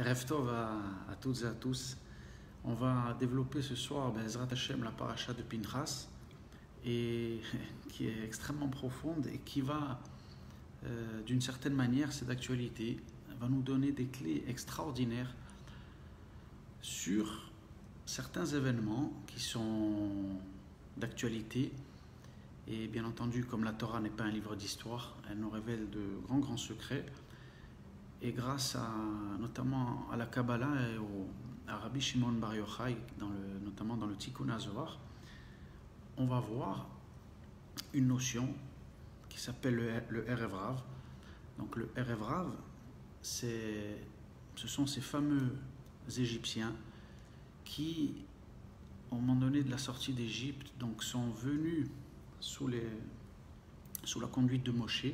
Erev Tov à toutes et à tous. On va développer ce soir, Bezrat Hashem, la paracha de Pinchas, et qui est extrêmement profonde et qui va, d'une certaine manière, c'est d'actualité, va nous donner des clés extraordinaires sur certains événements qui sont d'actualité. Et bien entendu, comme la Torah n'est pas un livre d'histoire, elle nous révèle de grands secrets. Et grâce notamment à la Kabbalah et à Rabbi Shimon Bar Yochai, notamment dans le Tikkun HaZohar, on va voir une notion qui s'appelle le Erev Rav. Donc le Erev Rav, ce sont ces fameux Égyptiens qui, au moment donné de la sortie d'Égypte, donc sont venus sous la conduite de Moshe.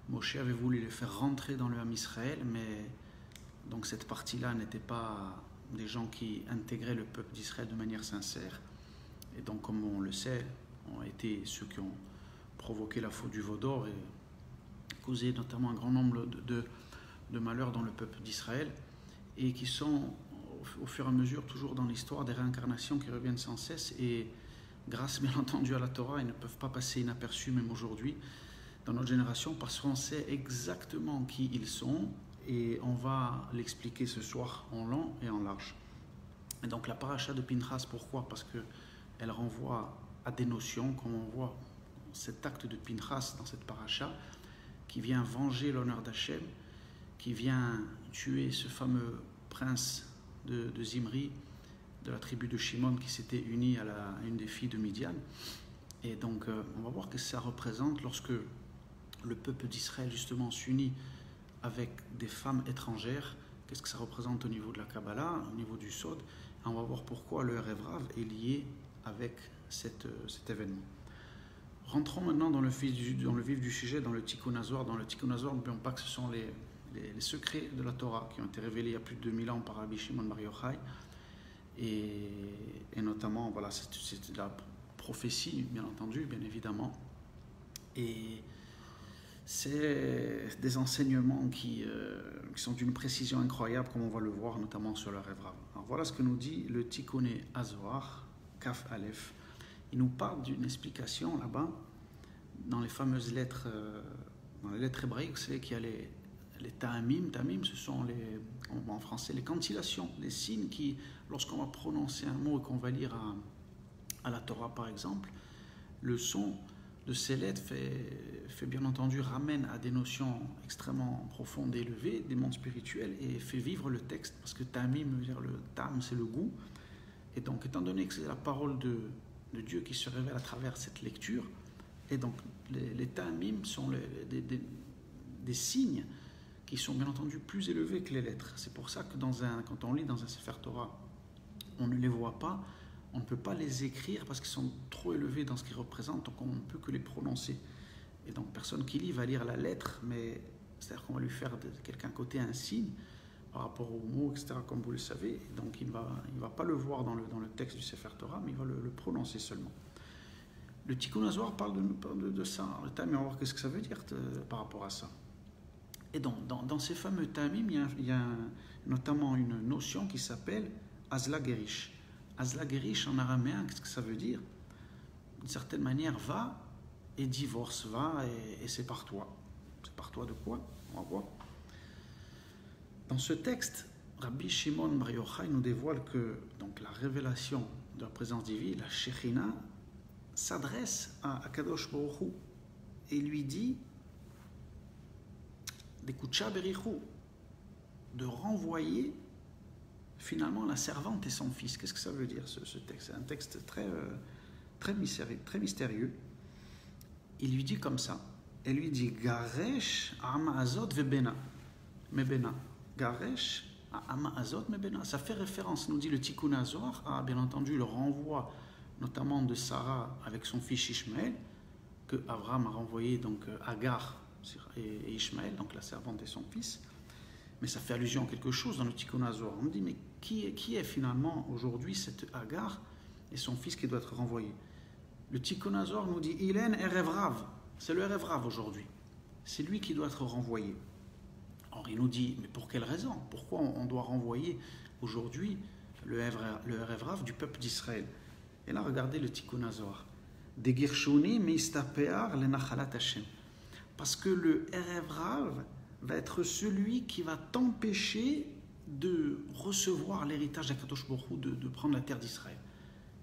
Moshe avait voulu les faire rentrer dans le Ham Israël, mais donc cette partie-là n'était pas des gens qui intégraient le peuple d'Israël de manière sincère. Et donc, comme on le sait, ont été ceux qui ont provoqué la faute du veau d'or et causé notamment un grand nombre de malheurs dans le peuple d'Israël, et qui sont au fur et à mesure toujours dans l'histoire des réincarnations qui reviennent sans cesse, et grâce bien entendu à la Torah, ils ne peuvent pas passer inaperçus même aujourd'hui dans notre génération, parce qu'on sait exactement qui ils sont, et on va l'expliquer ce soir en long et en large. Et donc la paracha de Pinchas, pourquoi? Parce qu'elle renvoie à des notions, comme on voit cet acte de Pinchas dans cette paracha, qui vient venger l'honneur d'Hachem, qui vient tuer ce fameux prince de Zimri, de la tribu de Shimon, qui s'était uni à une des filles de Midian. Et donc on va voir que ça représente lorsque le peuple d'Israël justement s'unit avec des femmes étrangères. Qu'est-ce que ça représente au niveau de la Kabbalah, au niveau du Sod? Et on va voir pourquoi le Erev Rav est lié avec cet événement. Rentrons maintenant dans le vif du sujet, dans le Tikkun HaZohar. Dans le Tikkun HaZohar, n'oublions pas que ce sont les secrets de la Torah qui ont été révélés il y a plus de 2000 ans par Rabbi Shimon Bar Yochai. Et notamment, voilà, c'est la prophétie, bien entendu, bien évidemment. Et c'est des enseignements qui sont d'une précision incroyable, comme on va le voir notamment sur le Erev Rav. Alors voilà ce que nous dit le Tikkun HaZohar, Kaf Aleph. Il nous parle d'une explication là-bas, dans les fameuses lettres, dans les lettres hébraïques. Vous savez qu'il y a les ta'amim. Ta'amim, ce sont en français les cantillations, les signes qui, lorsqu'on va prononcer un mot et qu'on va lire à la Torah par exemple, le son de ces lettres fait bien entendu, ramène à des notions extrêmement profondes et élevées, des mondes spirituels, et fait vivre le texte, parce que ta'amim veut dire le tam, c'est le goût. Et donc, étant donné que c'est la parole de Dieu qui se révèle à travers cette lecture, et donc les ta'amim sont des signes qui sont bien entendu plus élevés que les lettres. C'est pour ça que quand on lit dans un Sefer Torah, on ne les voit pas, on ne peut pas les écrire parce qu'ils sont trop élevés dans ce qu'ils représentent, donc on ne peut que les prononcer. Et donc personne qui lit va lire la lettre, mais c'est-à-dire qu'on va lui faire de quelqu'un côté un signe par rapport aux mots, etc., comme vous le savez. Et donc il va pas le voir dans le texte du Sefer Torah, mais il va le prononcer seulement. Le Tikkun HaZohar parle de ça. Le Ta'amim, on va voir qu'est-ce que ça veut dire par rapport à ça. Et donc dans ces fameux Ta'amim, il y a notamment une notion qui s'appelle Azla Gerish. Azla Gerish en araméen, qu'est-ce que ça veut dire? D'une certaine manière, va et divorce, va et sépare-toi. Sépare-toi de quoi? On va voir. Dans ce texte, Rabbi Shimon Bar Yochai nous dévoile que donc, la révélation de la présence divine, la Shekhinah, s'adresse à Kadosh Baruch Hu et lui dit d'Ekutsha Berichu, de renvoyer finalement la servante et son fils. Qu'est-ce que ça veut dire ce texte? C'est un texte très mystérieux. Il lui dit comme ça. Elle lui dit Garesh Ama Azot Mebena. Garesh Ama Azot Mebena. Ça fait référence, nous dit le Tikkun HaZohar, à bien entendu le renvoi notamment de Sarah avec son fils Ishmaël, que Abraham a renvoyé donc Agar et Ishmaël, donc la servante et son fils. Mais ça fait allusion à quelque chose dans le Tikkun HaZohar. On me dit, mais qui est finalement aujourd'hui cette Agar et son fils qui doit être renvoyé? Le Tikkun HaZohar nous dit, Ilen Erev Rav. C'est le Erev Rav aujourd'hui. C'est lui qui doit être renvoyé. Or, il nous dit, mais pour quelle raison? Pourquoi on doit renvoyer aujourd'hui le Erev Rav du peuple d'Israël? Et là, regardez le Tikkun Hazor. Des Girshoni meistapear le nachalat Hashem. Parce que le Erev Rav va être celui qui va t'empêcher de recevoir l'héritage d'Akadosh Baruch Hu, de prendre la terre d'Israël.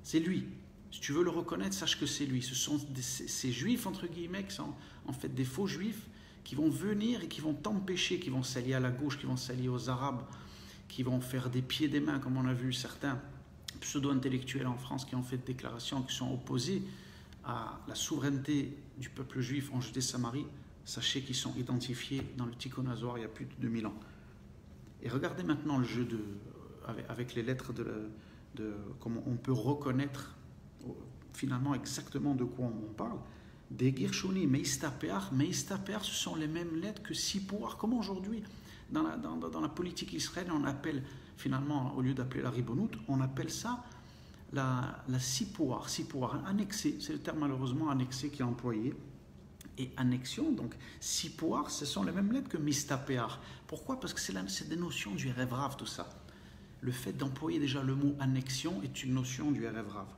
C'est lui. Si tu veux le reconnaître, sache que c'est lui. Ce sont ces juifs, entre guillemets, qui sont en fait des faux juifs, qui vont venir et qui vont t'empêcher, qui vont s'allier à la gauche, qui vont s'allier aux Arabes, qui vont faire des pieds et des mains, comme on a vu certains pseudo-intellectuels en France qui ont fait des déclarations qui sont opposées à la souveraineté du peuple juif en Judée-Samarie. Sachez qu'ils sont identifiés dans le Tikkun Hazor il y a plus de 2000 ans. Et regardez maintenant le jeu avec les lettres de comment on peut reconnaître finalement exactement de quoi on parle. Des Girshoni, Meistapear, ce sont les mêmes lettres que Sipoar. Comme aujourd'hui, dans la politique israélienne, on appelle finalement, au lieu d'appeler la Ribonout, on appelle ça la Sipoar, annexé. C'est le terme malheureusement annexé qui est employé. Et annexion, donc Sipoar, ce sont les mêmes lettres que Mistapear. Pourquoi? Parce que c'est des notions du Erev Rav, tout ça. Le fait d'employer déjà le mot annexion est une notion du Erev Rav.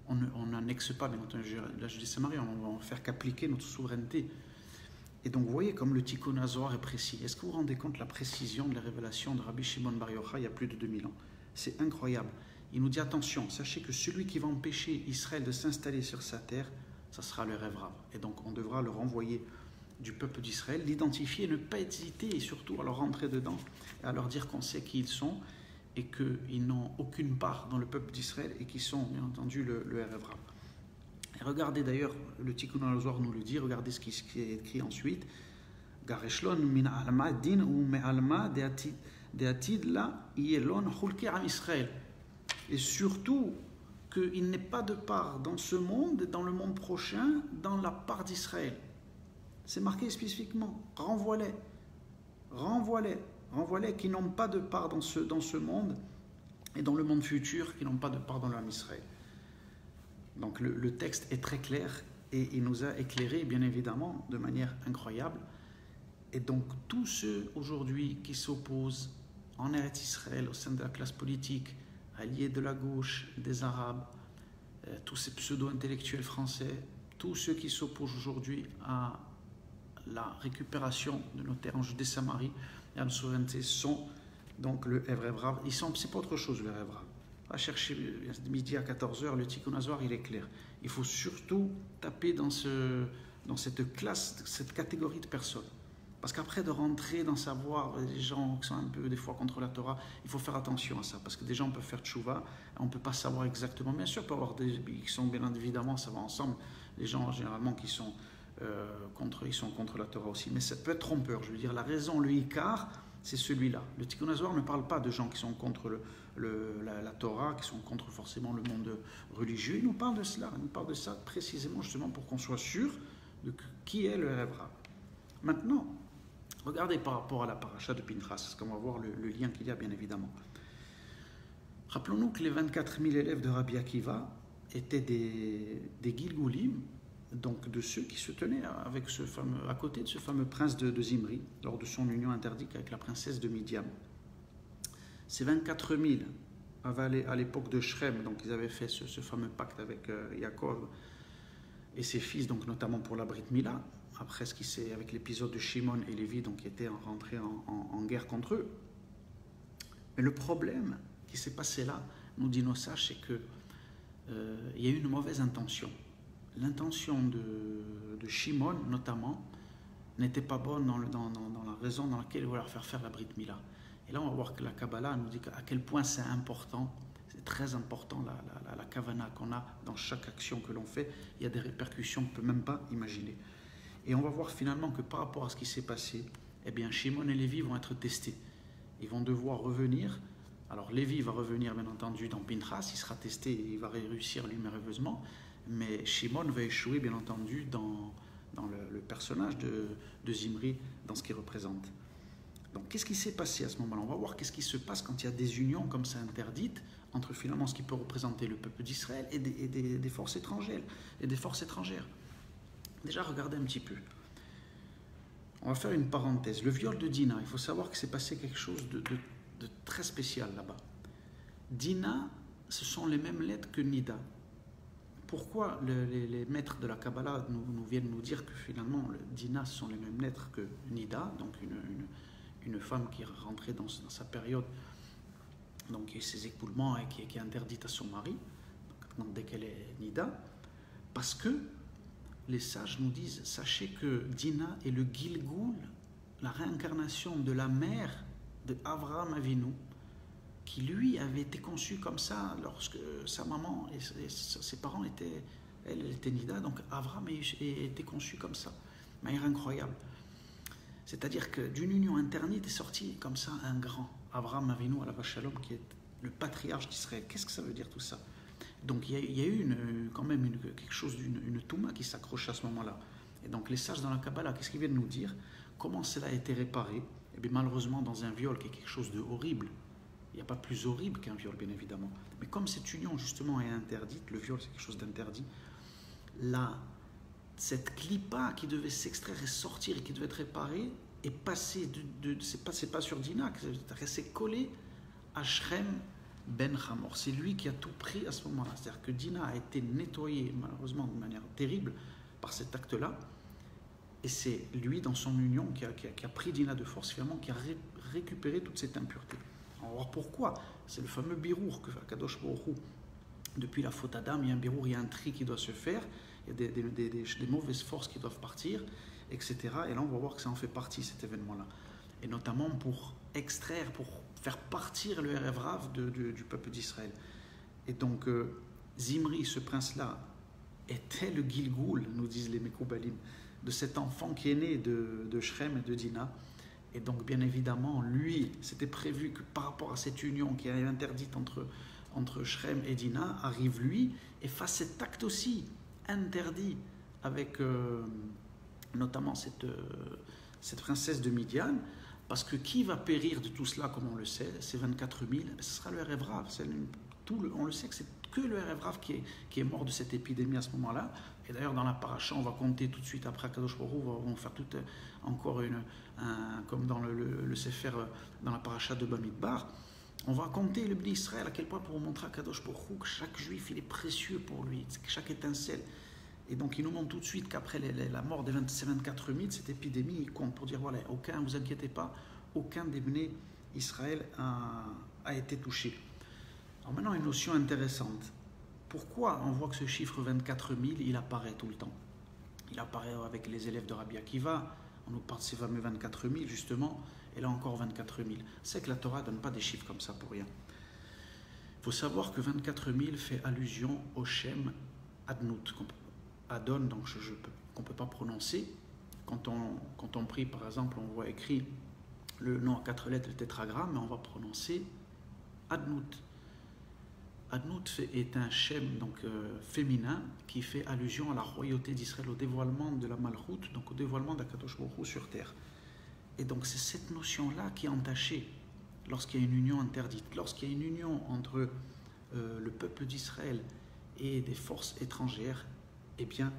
On n'annexe pas, bien entendu, la Judée-Samarie, on va faire qu'appliquer notre souveraineté. Et donc, vous voyez comme le Tikkun Hazor est précis. Est-ce que vous vous rendez compte de la précision de la révélation de Rabbi Shimon Bar Yochai il y a plus de 2000 ans? C'est incroyable. Il nous dit, attention, sachez que celui qui va empêcher Israël de s'installer sur sa terre, ça sera le Erev Rav. Et donc, on devra le renvoyer du peuple d'Israël, l'identifier, ne pas hésiter, et surtout à leur rentrer dedans, et à leur dire qu'on sait qui ils sont, et qu'ils n'ont aucune part dans le peuple d'Israël, et qu'ils sont, bien entendu, le Erev Rav. Et regardez d'ailleurs, le Tikkun Hazor nous le dit, regardez ce qui est écrit ensuite. Gareshlon min alma din ou me alma deatid la yelon hulke am Israël. Et surtout, qu'il n'ait pas de part dans ce monde et dans le monde prochain, dans la part d'Israël. C'est marqué spécifiquement. Renvoie-les qui n'ont pas de part dans ce monde et dans le monde futur, qui n'ont pas de part dans l'âme Israël. Donc le texte est très clair et il nous a éclairé, bien évidemment, de manière incroyable. Et donc tous ceux aujourd'hui qui s'opposent en Eretz Israël au sein de la classe politique, alliés de la gauche, des Arabes, tous ces pseudo-intellectuels français, tous ceux qui s'opposent aujourd'hui à la récupération de nos terres en Judée-Samarie et à notre souveraineté sont donc le Erev Rav. C'est pas autre chose le Erev Rav. À chercher midi à 14h, le Tikkun Hazor, il est clair. Il faut surtout taper dans cette classe, cette catégorie de personnes. Parce qu'après de rentrer dans savoir les gens qui sont un peu des fois contre la Torah, il faut faire attention à ça. Parce que des gens peuvent faire tchouva, on ne peut pas savoir exactement. Bien sûr, il peut y avoir des qui sont bien évidemment, ça va ensemble. Les gens généralement qui sont ils sont contre la Torah aussi. Mais ça peut être trompeur. Je veux dire, la raison, le Icar, c'est celui-là. Le Tikkun Hazor ne parle pas de gens qui sont contre la Torah, qui sont contre forcément le monde religieux. Il nous parle de cela. Il nous parle de ça précisément justement pour qu'on soit sûr de qui est le Erev Rav. Maintenant, regardez par rapport à la paracha de Pinchas, parce qu'on va voir le lien qu'il y a bien évidemment. Rappelons-nous que les 24 000 élèves de Rabbi Akiva étaient des Gilgulim, donc de ceux qui se tenaient avec à côté de ce fameux prince de Zimri, lors de son union interdite avec la princesse de Midian. Ces 24 000 avaient à l'époque de Shrem, donc ils avaient fait ce fameux pacte avec Yaakov et ses fils, donc notamment pour la Brit Mila, après ce qui s'est avec l'épisode de Shimon et Lévi, donc qui étaient rentrés en guerre contre eux. Mais le problème qui s'est passé là, nous dit nos sages, c'est qu'il y a eu une mauvaise intention. L'intention de Shimon, notamment, n'était pas bonne dans la raison dans laquelle il voulait leur faire la Brit Mila. Et là, on va voir que la Kabbalah nous dit à quel point c'est important, c'est très important la Kavana qu'on a dans chaque action que l'on fait. Il y a des répercussions qu'on ne peut même pas imaginer. Et on va voir finalement que par rapport à ce qui s'est passé, eh bien, Shimon et Lévi vont être testés. Ils vont devoir revenir. Alors, Lévi va revenir, bien entendu, dans Pinchas, il sera testé et il va réussir lui merveilleusement. Mais Shimon va échouer, bien entendu, dans le personnage de Zimri, dans ce qu'il représente. Donc, qu'est-ce qui s'est passé à ce moment-là? On va voir qu'est-ce qui se passe quand il y a des unions comme ça interdites entre finalement ce qui peut représenter le peuple d'Israël et des forces étrangères. Déjà, regardez un petit peu. On va faire une parenthèse. Le viol de Dina, il faut savoir que s'est passé quelque chose de très spécial là-bas. Dina, ce sont les mêmes lettres que Nida. Pourquoi les maîtres de la Kabbalah nous viennent nous dire que finalement, Dina, ce sont les mêmes lettres que Nida, donc une femme qui est rentrée dans sa période, donc qui a ses écoulements et qui est interdite à son mari, donc dès qu'elle est Nida, parce que les sages nous disent, sachez que Dina est le Gilgoul, la réincarnation de la mère de Avraham Avinu, qui lui avait été conçu comme ça lorsque sa maman et ses parents étaient, elle était Nida, donc Avraham était conçu comme ça. Mais incroyable. C'est-à-dire que d'une union interdite est sorti comme ça un grand, Avraham Avinu alav shalom, qui est le patriarche d'Israël. Qu'est-ce que ça veut dire tout ça? Donc il y a eu quand même quelque chose d'une touma qui s'accroche à ce moment-là. Et donc les sages dans la Kabbalah, qu'est-ce qu'ils viennent nous dire? Comment cela a été réparé? Et bien malheureusement dans un viol qui est quelque chose de horrible, il n'y a pas plus horrible qu'un viol bien évidemment. Mais comme cette union justement est interdite, le viol c'est quelque chose d'interdit, cette clipa qui devait s'extraire et sortir et qui devait être réparée est passée c'est pas sur Dina, c'est collé à Shrem Ben Hamor. C'est lui qui a tout pris à ce moment-là. C'est-à-dire que Dina a été nettoyée, malheureusement, de manière terrible par cet acte-là. Et c'est lui, dans son union, qui a pris Dina de force, finalement, qui a récupéré toute cette impureté. On va voir pourquoi. C'est le fameux birour que fait Kadosh Baruch Hu. Depuis la faute d'Adam, il y a un birour, il y a un tri qui doit se faire, il y a des mauvaises forces qui doivent partir, etc. Et là, on va voir que ça en fait partie, cet événement-là. Et notamment pour extraire, pour faire partir le Erev Rav du peuple d'Israël. Et donc, Zimri, ce prince-là, était le Gilgoul, nous disent les Mekoubalim, de cet enfant qui est né de Shrem et de Dina. Et donc, bien évidemment, lui, c'était prévu que par rapport à cette union qui est interdite entre Shrem et Dina, arrive lui et fasse cet acte aussi interdit avec notamment cette princesse de Midian. Parce que qui va périr de tout cela, comme on le sait, ces 24 000, ce sera le Erev Rav. On le sait que c'est que le Erev Rav qui est mort de cette épidémie à ce moment-là. Et d'ailleurs, dans la paracha, on va compter tout de suite après Kadosh Baruch Hu, on va faire encore comme dans le Sefer, dans la paracha de Bamidbar, on va compter le Bnei Israël à quel point pour vous montrer à Kadosh Baruch Hu que chaque juif, il est précieux pour lui, chaque étincelle. Et donc, il nous montre tout de suite qu'après la mort de ces 24 000, cette épidémie, il compte pour dire, voilà, ne vous inquiétez pas, aucun des Bnei Israël a été touché. Alors maintenant, une notion intéressante. Pourquoi on voit que ce chiffre 24 000, il apparaît tout le temps? Il apparaît avec les élèves de Rabbi Akiva, on nous parle de ces fameux 24 000 justement, et là encore 24 000. C'est que la Torah ne donne pas des chiffres comme ça pour rien. Il faut savoir que 24 000 fait allusion au Shem Adnout, Adon, donc qu'on ne peut pas prononcer. Quand on prie, par exemple, on voit écrit le nom à 4 lettres, le tétragramme, mais on va prononcer Adnout. Adnout est un shem donc féminin qui fait allusion à la royauté d'Israël, au dévoilement de la Malchut, donc au dévoilement d'Akadosh Baruch Hu sur terre. Et donc c'est cette notion-là qui est entachée lorsqu'il y a une union interdite, lorsqu'il y a une union entre le peuple d'Israël et des forces étrangères. Eh bien,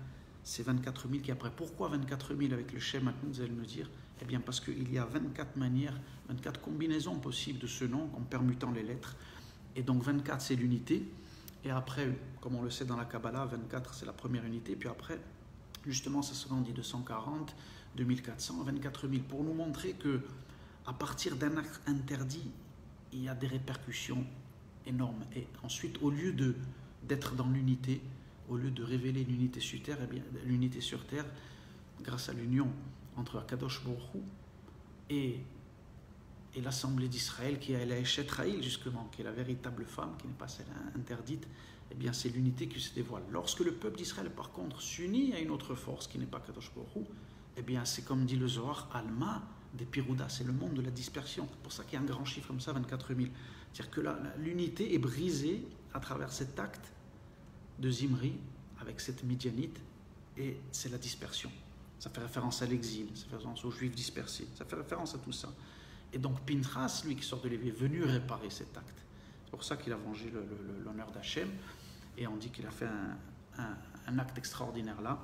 c'est 24 000 qui après. Pourquoi 24 000 avec le Shem Adnout, vous allez me dire? Eh bien, parce qu'il y a 24 manières, 24 combinaisons possibles de ce nom en permutant les lettres. Et donc 24, c'est l'unité. Et après, comme on le sait dans la Kabbalah, 24, c'est la première unité. Puis après, justement, ça se dit 240, 2400, 24 000. Pour nous montrer que à partir d'un acte interdit, il y a des répercussions énormes. Et ensuite, au lieu d'être dans l'unité, au lieu de révéler l'unité sur terre, eh bien, l'unité sur terre, grâce à l'union entre Akadosh Baruch Hu et l'Assemblée d'Israël, qui est la Eshet Raïl, justement, qui est la véritable femme, qui n'est pas celle interdite, eh bien, c'est l'unité qui se dévoile. Lorsque le peuple d'Israël, par contre, s'unit à une autre force, qui n'est pas Akadosh Baruch Hu, eh bien, c'est comme dit le Zohar, Alma des Pirouda, c'est le monde de la dispersion. C'est pour ça qu'il y a un grand chiffre comme ça, 24 000. C'est-à-dire que l'unité est brisée à travers cet acte de Zimri, avec cette Midianite, et c'est la dispersion. Ça fait référence à l'exil, ça fait référence aux Juifs dispersés, ça fait référence à tout ça. Et donc Pinchas, lui qui sort de Lévi, est venu réparer cet acte. C'est pour ça qu'il a vengé l'honneur d'Hachem, et on dit qu'il a fait un acte extraordinaire là.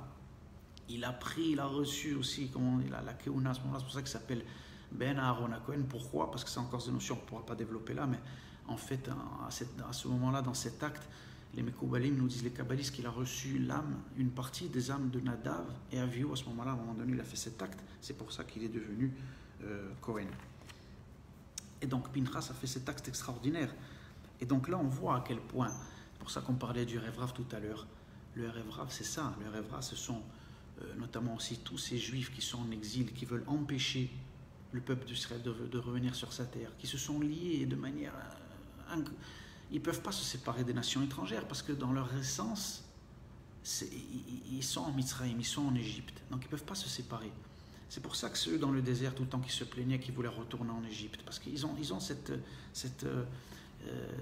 il a pris, il a reçu aussi, comment il a la Keuna à ce moment-là, c'est pour ça qu'il s'appelle Ben Aaron HaKohen. Pourquoi? Parce que c'est encore des notions qu'on ne pourra pas développer là, mais en fait, à ce moment-là, dans cet acte, les Mekoubalim nous disent, les Kabbalistes, qu'il a reçu l'âme, une partie des âmes de Nadav et Avihu. À ce moment-là, à un moment donné, il a fait cet acte, c'est pour ça qu'il est devenu Kohen. Et donc Pinchas a fait cet acte extraordinaire. Et donc là, on voit à quel point, c'est pour ça qu'on parlait du Erev Rav tout à l'heure, le Erev Rav, c'est ça, le Erev Rav, ce sont notamment aussi tous ces juifs qui sont en exil, qui veulent empêcher le peuple d'Israël de revenir sur sa terre, qui se sont liés de manière... ils ne peuvent pas se séparer des nations étrangères, parce que dans leur essence, ils sont en Mitzrayim, ils sont en Égypte, donc ils ne peuvent pas se séparer. C'est pour ça que ceux dans le désert, tout le temps qui se plaignaient, qui voulaient retourner en Égypte, parce qu'ils ont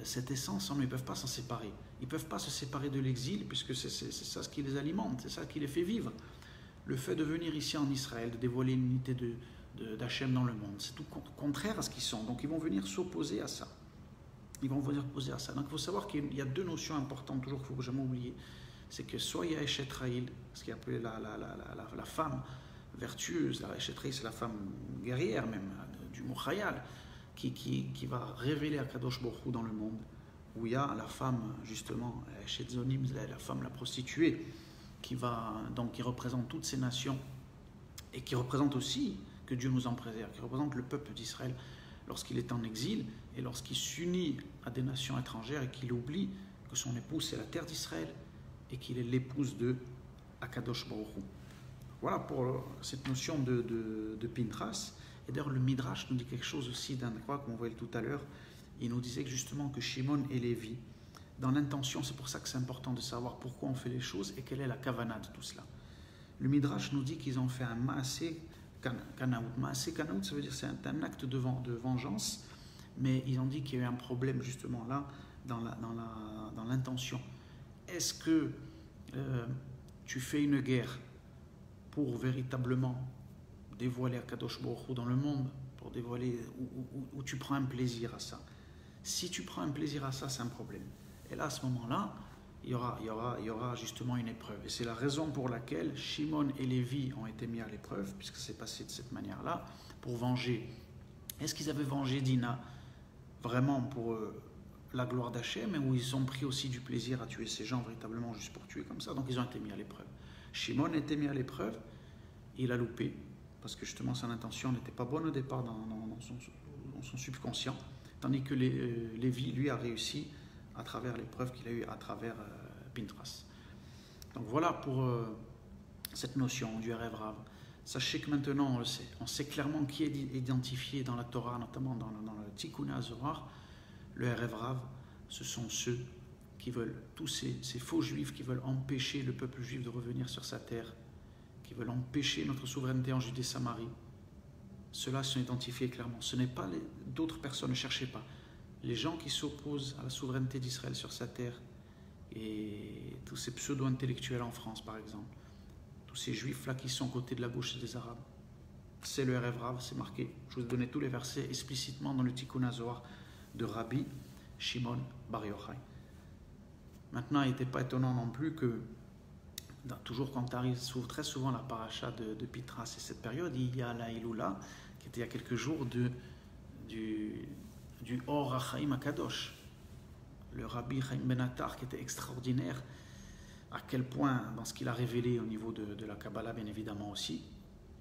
cette essence en eux, ils ne peuvent pas s'en séparer. Ils ne peuvent pas se séparer de l'exil, puisque c'est ça ce qui les alimente, c'est ça qui les fait vivre. Le fait de venir ici en Israël, de dévoiler l'unité d'Hachem dans le monde, c'est tout contraire à ce qu'ils sont. Donc ils vont venir s'opposer à ça. Ils vont venir opposer à ça. Donc il faut savoir qu'il y a deux notions importantes, toujours qu'il ne faut jamais oublier. C'est que soit il y a Eshet Raïl, ce qui est appelé la femme vertueuse, la Eshet Raïl, c'est la femme guerrière même, du mot Chayal, qui va révéler Akadosh Baruch Hu dans le monde, où il y a la femme, justement, Eshet Zonim, la femme, la prostituée, qui représente toutes ces nations, et qui représente aussi, que Dieu nous en préserve, qui représente le peuple d'Israël lorsqu'il est en exil, et lorsqu'il s'unit à des nations étrangères, et qu'il oublie que son épouse c'est la terre d'Israël, et qu'il est l'épouse de Akadosh Baruch Hu. Voilà pour cette notion de Pinchas. Et d'ailleurs le Midrash nous dit quelque chose aussi d'incroyable, qu'on voyait tout à l'heure. Il nous disait que justement que Shimon et Lévi, dans l'intention, c'est pour ça que c'est important de savoir pourquoi on fait les choses et quelle est la kavana de tout cela. Le Midrash nous dit qu'ils ont fait un Maaseh Kanaout. Maaseh Kanaout, ça veut dire c'est un acte de vengeance, mais ils ont dit qu'il y a eu un problème justement là, dans l'intention. Est-ce que tu fais une guerre pour véritablement dévoiler Akadosh Baruch Hu dans le monde, pour dévoiler, ou tu prends un plaisir à ça? Si tu prends un plaisir à ça, c'est un problème. Et là, à ce moment-là, il y aura justement une épreuve. Et c'est la raison pour laquelle Shimon et Lévi ont été mis à l'épreuve, puisque c'est passé de cette manière-là, pour venger. Est-ce qu'ils avaient vengé Dina vraiment pour la gloire d'Hachem, où ils ont pris aussi du plaisir à tuer ces gens véritablement juste pour tuer comme ça? Donc ils ont été mis à l'épreuve. Shimon a été mis à l'épreuve, il a loupé, parce que justement son intention n'était pas bonne au départ dans son subconscient, tandis que Lévi, lui, a réussi à travers l'épreuve qu'il a eue à travers Pinchas. Donc voilà pour cette notion du Erev Rav. Sachez que maintenant on sait clairement qui est identifié dans la Torah, notamment dans le Tikkun HaZohar. Le Erev Rav, ce sont ceux qui veulent, tous ces faux juifs qui veulent empêcher le peuple juif de revenir sur sa terre, qui veulent empêcher notre souveraineté en Judée-Samarie. Ceux-là sont identifiés clairement. Ce n'est pas d'autres personnes, ne cherchez pas. Les gens qui s'opposent à la souveraineté d'Israël sur sa terre, et tous ces pseudo-intellectuels en France par exemple, tous ces juifs-là qui sont côté de la gauche des Arabes, c'est le Erev Rav, c'est marqué. Je vous ai donné tous les versets explicitement dans le Tikkun HaZohar de Rabbi Shimon Bar Yochai. Maintenant, il n'était pas étonnant non plus que, toujours quand arrive très souvent la paracha de Pinchas et cette période, il y a la Iloula, qui était il y a quelques jours, du Or HaChaim HaKadosh, le Rabbi Chaim Ben Attar, qui était extraordinaire, à quel point, dans ce qu'il a révélé au niveau de la Kabbalah, bien évidemment aussi,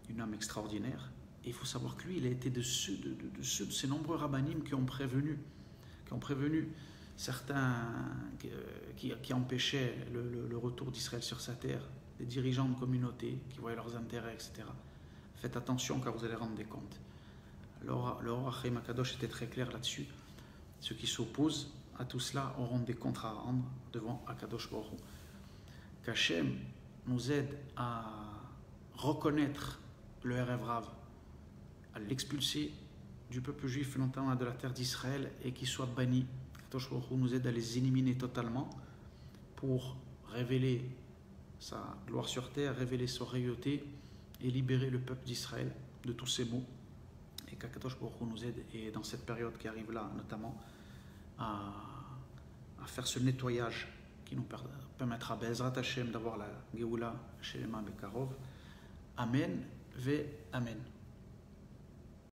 une âme extraordinaire. Et il faut savoir que lui, il a été de ces nombreux rabbinim qui ont prévenu certains qui empêchaient le retour d'Israël sur sa terre, des dirigeants de communautés qui voyaient leurs intérêts, etc. Faites attention car vous allez rendre des comptes. Le Or HaChaim HaKadosh était très clair là-dessus. Ceux qui s'opposent à tout cela auront des comptes à rendre devant Akadosh Baruch Hu. Qu'Hachem nous aide à reconnaître le Erev Rav, à l'expulser du peuple juif, notamment de la terre d'Israël, et qu'il soit banni. Akadosh Baruch Hu nous aide à les éliminer totalement pour révéler sa gloire sur terre, révéler sa royauté et libérer le peuple d'Israël de tous ces maux. Et qu'Akadosh Baruch Hu nous aide, et dans cette période qui arrive là, notamment, à faire ce nettoyage qui nous permettra, Be'ezrat Hashem, d'avoir la Geoula Shelema Bekarov, Amen, ve Amen.